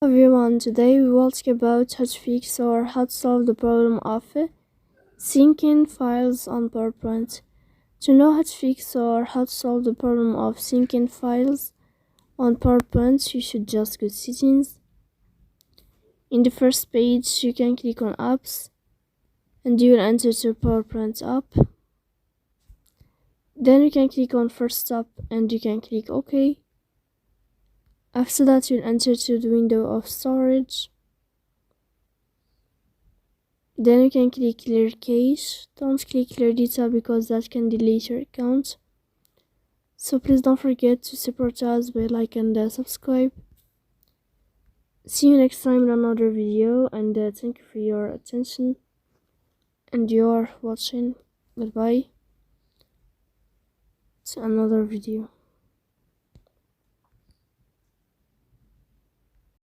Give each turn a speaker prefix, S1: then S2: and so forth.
S1: Everyone, today we will talk about how to fix or how to solve the problem of syncing files on PowerPoint. To know how to fix or how to solve the problem of syncing files on PowerPoint, you should just go to Settings. In the first page, you can click on Apps and you will enter to PowerPoint app. Then you can click on First Step and you can click OK. After that, you'll enter to the window of storage. Then you can click Clear Cache. Don't click Clear Data because that can delete your account. So please don't forget to support us by like and subscribe. See you next time in another video, and thank you for your attention and your watching. Goodbye to another video.